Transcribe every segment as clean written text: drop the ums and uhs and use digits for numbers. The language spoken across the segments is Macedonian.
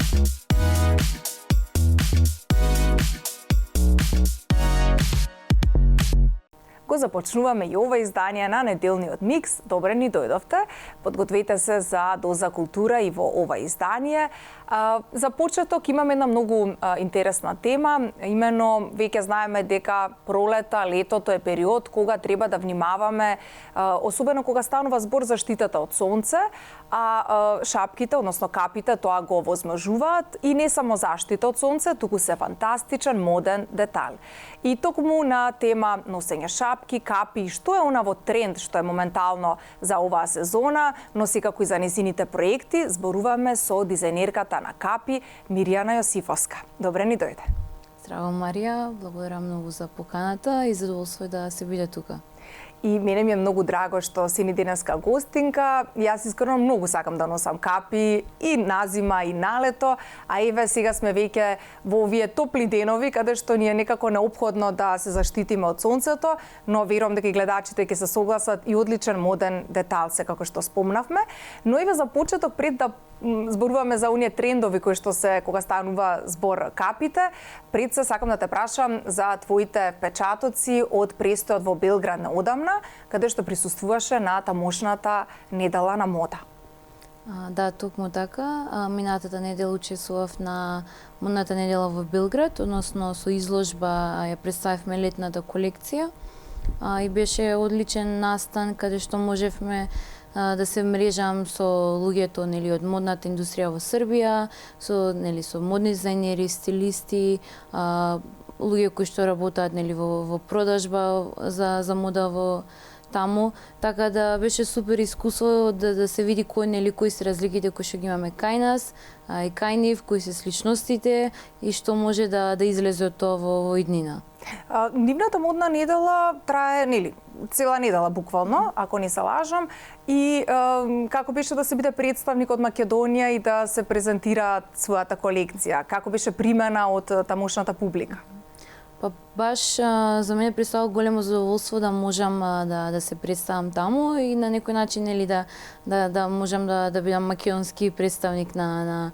Го започнуваме и ова издание на неделниот микс. Добре ни дојдовте. Подгответе се за доза култура и во ова издание. За почеток имаме една многу интересна тема. Имено, веќе знаеме дека пролета, летото е период кога треба да внимаваме, особено кога станува збор за штитата од сонце, а шапките, односно капите, тоа го возможуваат и не само заштита од сонце, туку се фантастичен моден детал. И токму на тема носење шапки, капи, што е она во тренд што е моментално за оваа сезона, но секако и за незините проекти, зборуваме со дизајнерката на капи Мирјана Јосифовска. Добре ни дојде. Здраво, Марија, благодарам многу за поканата и задоволство да се биде тука. И мене ми е многу драго што си ни денеска гостинка. Јас искрено многу сакам да носам капи и на зима и на лето, а еве сега сме веќе во овие топли денови каде што ни е некако неопходно да се заштитиме од сонцето, но верувам дека и гледачите ќе се согласат и одличен моден детал се како што спомнавме. Но еве за почеток пред да зборуваме за оние трендови кои што се кога станува збор капите, пред се сакам да те прашам за твоите впечатоци од престојот во Белград неодамна, каде што присуствуваше на тамошната недела на мода. Да, токму така. Минатата недела учествував на модната недела во Белград, односно со изложба ја представивме летната колекција и беше одличен настан каде што можевме да се мрежам со луѓето од модната индустрија во Србија, со модни дизајнери, стилисти, луѓе кои што работат во продажба за мода во таму, така да беше супер искуство да се види кои се разликите кои што ги имаме кај нас и кај нив, кои се сличностите и што може да излезе од тоа во иднина. Нивната модна недела трае, цела недела буквално, ако не се лажам, и како беше да се биде представник од Македонија и да се презентира својата колекција? Како беше примена од тамошната публика? Па баш за мене представува големо задоволство да можам да се представам таму и на некој начин да можам да бидам македонски представник на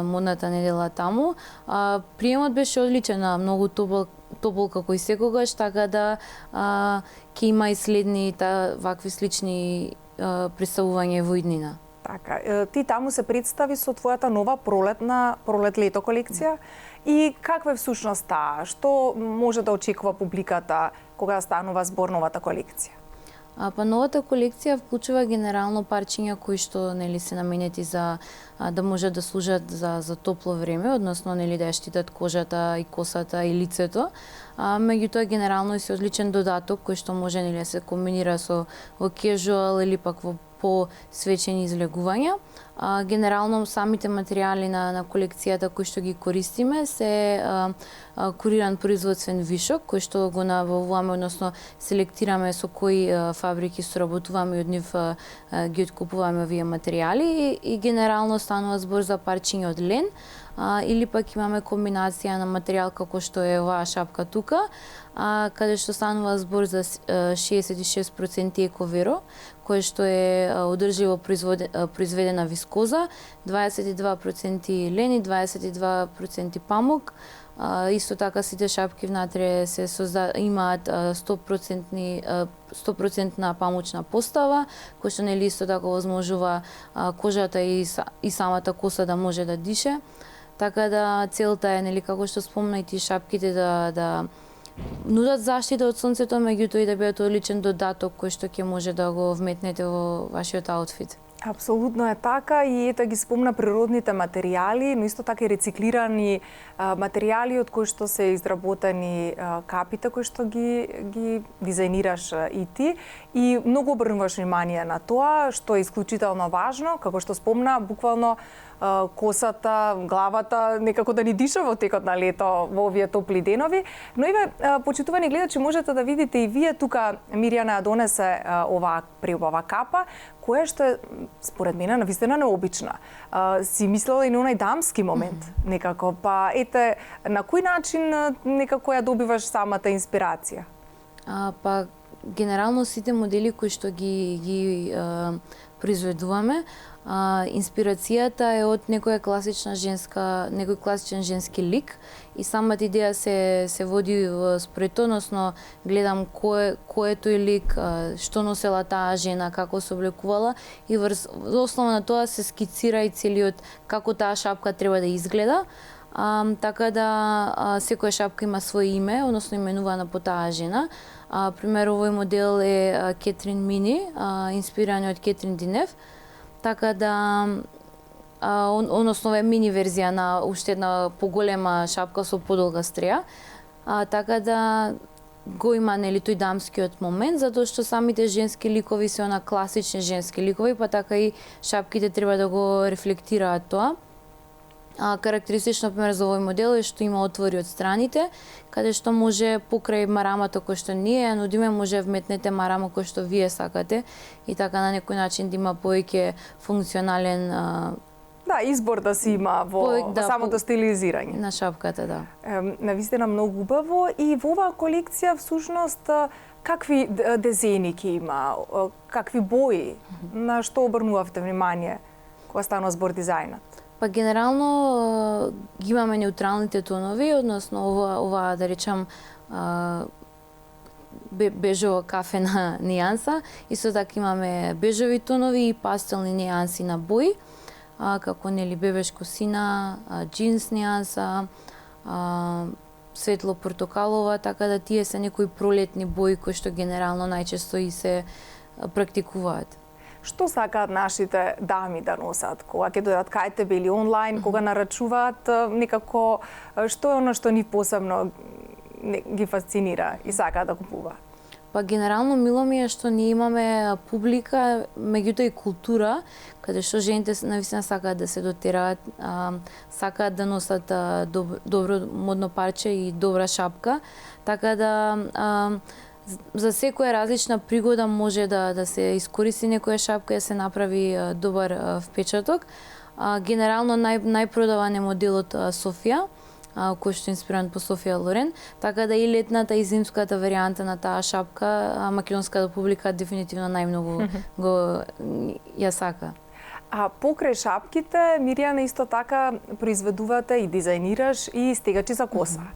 модната недела таму. Приемот беше одличен, многу топол како и секогаш, така да ќе има и следни вакви слични представувања во иднина. Така, ти таму се представи со твојата нова пролет-лето колекција и каква е всушност таа? Што може да очекува публиката кога станува збор новата колекција? Па новата колекција вклучува генерално парчиња кои што се наменети за да може да служат за топло време, односно да ја штитат кожата и косата и лицето. Меѓутоа генерално се одличен додаток кој што може да се комбинира во кежуал или пак во по-свечени излегувања. Генерално самите материјали на колекцијата кои што ги користиме се куриран производствен вишок кој што го набавуваме, односно селектираме со кои фабрики соработуваме и од нив ги откупуваме овие материјали и генерално станува збор за парчиња од лен или пак имаме комбинација на материјал како што е оваа шапка тука, каде што станува збор за 66% ековеро, кое што е одржливо произведена вискоза, 22% лен и 22% памук. Исто така сите шапки внатре имаат 100% памучна постава, кој што исто така возможува кожата и самата коса да може да дише. Така да целта е, како што спомна и ти шапките да нудат заштита од сонцето, меѓутоа и да бидат одличен додаток кој што ќе може да го вметнете во вашиот аутфит. Апсолутно е така и ета ги спомна природните материјали, но исто така и рециклирани материјали од кои што се изработени капите кои што ги дизајнираш и ти и многу обрнуваш внимание на тоа што е исклучително важно, како што спомна, буквално косата, главата некако да ни диша во текот на лето во овие топли денови. Но еве, почитувани гледачи, можете да видите и вие тука Мирјана ја донесе оваа преубава капа, која што е според мене навистина необична. Си мислела и на онај дамски момент некако, па ете на кој начин некако ја добиваш самата инспирација? Па генерално сите модели кои што ги произведуваме Инспирацијата е од некој класичен женски лик и самата идеја се води според тоа, односно гледам кој е тој лик, што носела таа жена, како се облекувала и врз основа на тоа се скицира и целиот како таа шапка треба да изгледа. Така да секоја шапка има свој име, односно именувана по таа жена. Пример, овој модел е Кетрин Мини, инспириран од Кетрин Денев. Така да, односно е мини верзија на уште една поголема шапка со подолга стреја. Така да го има тој дамскиот момент, затоа што самите женски ликови се класични женски ликови, па така и шапките треба да го рефлектираат тоа. Карактеристично, например, за овој модел е што има отвори од страните, каде што може покрај марамата кој што ние ја нудиме, може вметнете марама кој што вие сакате и така на некој начин да има повеќе функционален избор да се има во самото стилизирање на шапката, да. Навистина многу убаво и во оваа колекција всушност какви дизајни ќе има, какви бои, на што обрнувавте внимание кога станува збор дизајнот? Па генерално ги имаме неутралните тонови, односно ова да речам бежово кафена нијанса. Исто така имаме бежови тонови и пастелни нијанси на бои, како бебешко сина, джинс нијанса, светло портокалова, така да тие се некои пролетни бои кои што генерално најчесто и се практикуваат. Што сакаат нашите дами да носат кога ќе дојдат кај тебе или онлайн, кога нарачуваат, некако што е оно што ни посебно ги фасцинира и сакаат да купуваат? Па генерално мило ми е што ние имаме публика, меѓутоа и култура, каде што жените навистина сакаат да се дотераат, сакаат да носат добро модно парче и добра шапка, така да за секоја различна пригода може да се искористи некоја шапка и да се направи добар впечаток. Генерално најпродаван е моделот Софија, кој што е инспириран по Софија Лорен, така да и летната и зимската варијанта на таа шапка македонската публика дефинитивно најмногу го ја сака. Покрај шапките, Миријана, исто така произведувате и дизајнираш и стегачи за коса.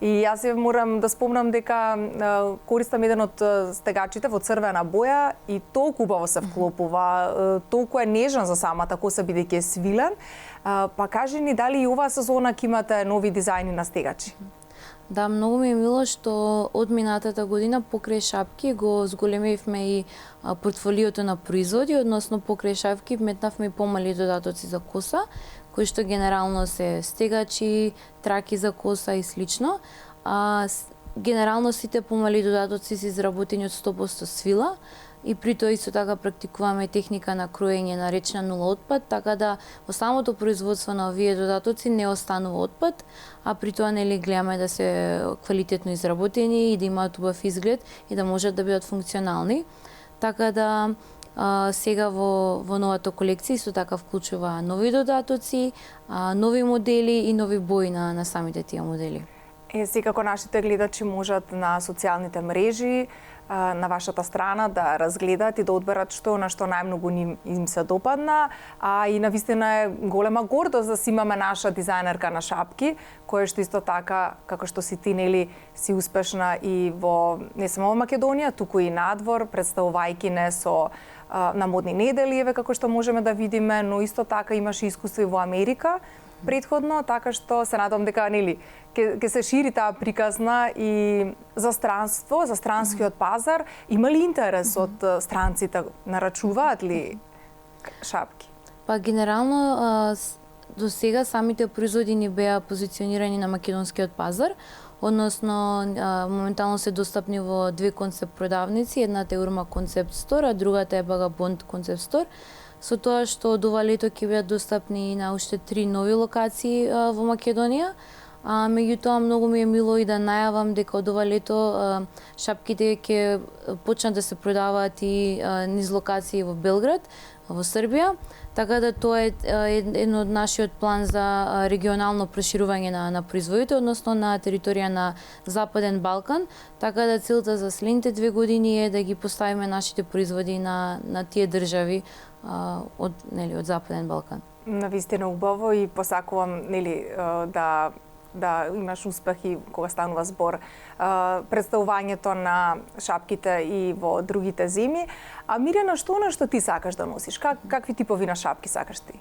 И јас морам да спомнам дека користам еден од стегачите во црвена боја и толку убаво се вклопува, толку е нежен за самата коса бидејќи е свилен. Па кажи ни дали и оваа сезона ќе имате нови дизајни на стегачи? Да, многу ми е мило што од минатата година покрај шапки го зголемивме и портфолиото на производи, односно покрај шапки вметнавме и помали додатоци за коса, кои што генерално се стегачи, траки за коса и слично. Генерално сите помали додатоци се изработени од 100% свила и при тоа исто така практикуваме техника на кроење наречена нула отпад, така да во самото производство на овие додатоци не останува отпад, а при тоа гледаме да се квалитетно изработени и да имаат убав изглед и да можат да бидат функционални. Така да сега во новата колекција исто така вклучува нови додатоци, нови модели и нови бои на самите тие модели. Секако нашите гледачи можат на социјалните мрежи, на вашата страна да разгледат и да одберат што на што најмногу им се допадна, и навистина е голема гордост да си имаме наша дизајнерка на шапки, која што исто така, како што си ти, си успешна и во не само во Македонија, туку и надвор, представувајќи не на модни недели, како што можеме да видиме, но исто така имаш искуство и во Америка претходно, така што се надам дека ќе се шири таа приказна и за странство, за странскиот пазар. Има ли интерес од странците? Нарачуваат ли шапки? Па генерално до сега самите производи ни беа позиционирани на македонскиот пазар, односно моментално се достапни во две концепт продавници, едната е Урма Концепт Стор, а другата е Багабонд Концепт Стор. Со тоа што од ова лето ќе бидат достапни на уште 3 нови локации во Македонија. Меѓутоа, многу ми е мило и да најавам дека од ова лето шапките ќе почнат да се продаваат и низ локации во Белград, во Србија, така да тоа е едно од нашиот план за регионално проширување на производите, односно на територија на Западен Балкан, така да целта за следните 2 години е да ги поставиме нашите производи на тие држави од Западен Балкан. Навистина убаво и посакувам да имаш успехи кога станува збор представувањето на шапките и во другите земји. А Мирјана, што ти сакаш да носиш? Какви типови на шапки сакаш ти?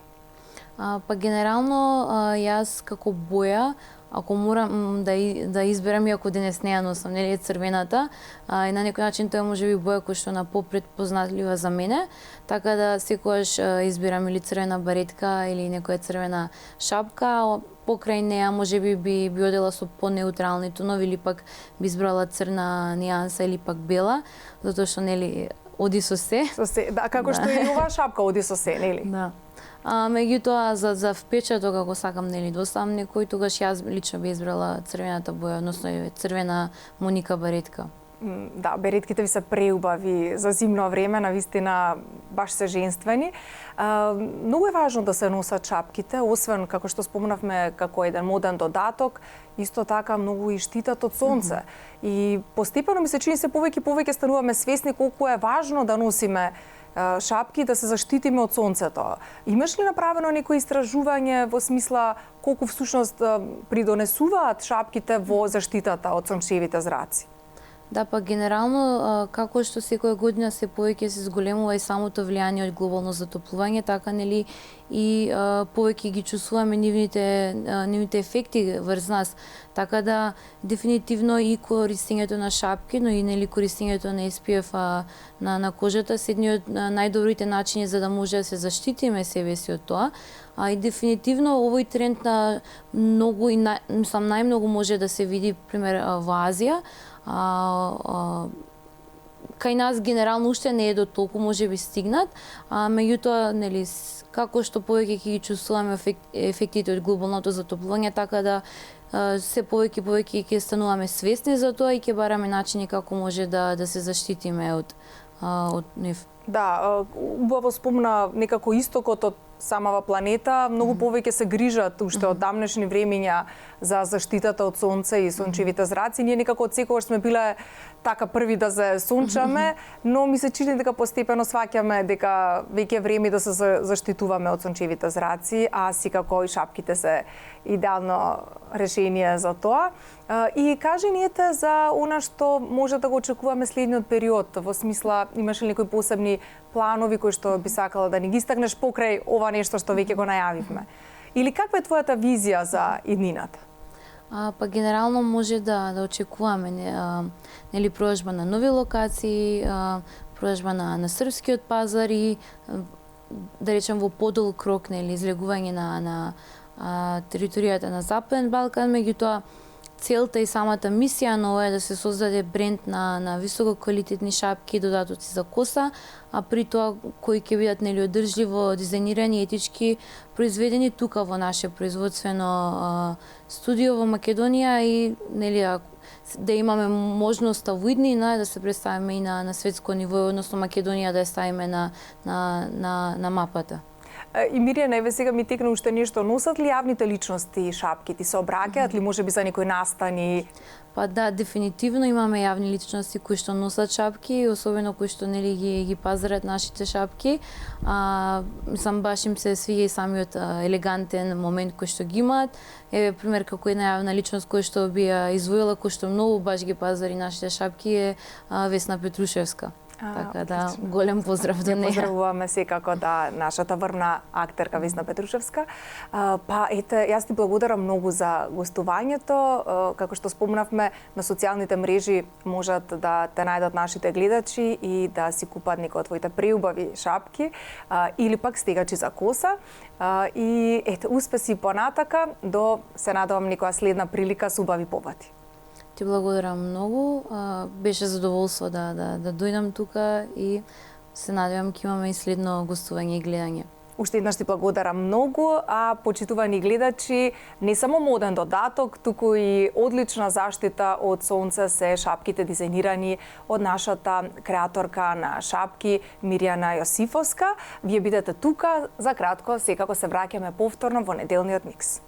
Па генерално јас како боја, ако морам да изберам, иако денес не ја носам, нели, е црвената, и на некој начин тоа може би боја која што на попретпознатлива за мене, така да секогаш избирам или црвена баретка или некоја црвена шапка. Покрај неа може би одела со понеутрални тонови или пак би избрала црна нијанса или пак бела, затоа што нели оди со се. Со се, да, како што и оваа шапка оди со се, нели? Да. Меѓутоа за впечаток ако сакам нели да оставам некој, тогаш јас лично би избрала црвената боја, односно црвена Моника баретка. Да, беретките ви се преубави за зимно време, навистина баш се женствени. Многу е важно да се носат шапките, освен како што спомнавме како еден моден додаток, исто така многу и штитат од сонце. И постепено ми се чини се повеќе стануваме свесни колку е важно да носиме шапки, да се заштитиме од сонцето. Имаш ли направено некој истражување во смисла колку всушност придонесуваат шапките во заштитата од сончевите зраци? Да, па генерално, како што секоја година се повеќе се зголемува и самото влијание од глобално затоплување, така нели и повеќе ги чувствуваме нивните ефекти врз нас. Така да дефинитивно и користењето на шапки, но и нели користењето на SPF на кожата се едни од најдобрите начини за да може да се заштитиме себе си од тоа. И дефинитивно овој тренд на многу и најмногу може да се види пример во Азија. Кај нас генерално уште не е до толку може би стигнат, меѓутоа нели како што повеќе ќе ги чувствуваме ефектите од глобалното затоплување, така да се повеќе ќе стануваме свесни за тоа и ќе бараме начини како може да се заштитиме од нив. Да, убаво спомна некако истокот од самава планета, многу повеќе се грижат уште од давнешни времиња за заштитата од сонце и сончевите зраци. Ние некако од секогаш сме биле така први да се сончаме, но ми се чини дека постепено сваќаме дека веќе е време да се заштитуваме од сончевите зраци, а секако и шапките се идеално решение за тоа. И кажи ни за она што може да го очекуваме следниот период, во смисла имаш ли некои посебни планови кои што би сакала да ни ги истакнеш покрај ова нешто што веќе го најавивме? Или каква е твојата визија за иднината? Па генерално може да очекуваме нели продажба на нови локации, продажба на српскиот пазар и да речем во подолг крок нели излегување на територијата на Западен Балкан, меѓутоа целта и самата мисија на ова е да се создаде бренд на високо квалитетни шапки и додатоци за коса, а при тоа кои ќе бидат нели одржливо дизајнирани и етички произведени тука во наше производствено студио во Македонија и нели да имаме можноста во иднина да се представиме и на светско ниво, односно Македонија да ја ставиме на мапата. И Мирјана, еве сега ми текна уште нешто. Носат ли јавните личности шапки? Ти се обраќаат ли можеби за некои настани? Па да, дефинитивно имаме јавни личности кои што носат шапки, особено кои што нели ги пазарат нашите шапки. Мислам баш им се свиѓа и самиот елегантен момент кој што ги имаат. Еве пример како една јавна личност која што би ја издвоила, кој што многу баш ги пазари нашите шапки е Весна Петрушевска. Така да, голем поздрав до неја. Поздравуваме секако да нашата врвна актерка Весна Петрушевска. Па ете, јас ти благодарам многу за гостувањето. Како што спомнавме, на социјалните мрежи можат да те најдат нашите гледачи и да си купат некои од твоите преубави шапки или пак стегачи за коса. И ете, успеси понатака, се надевам некоја следна прилика со убави побати. Ти благодарам многу. Беше задоволство да дојдам тука и се надевам ќе имаме и следно гостување и гледање. Уште еднаш ти благодарам многу, а почитувани гледачи, не само моден додаток, туку и одлична заштита од сонце се шапките дизајнирани од нашата креаторка на шапки Мирјана Јосифовска. Вие бидете тука, за кратко, секако се враќаме повторно во неделниот микс.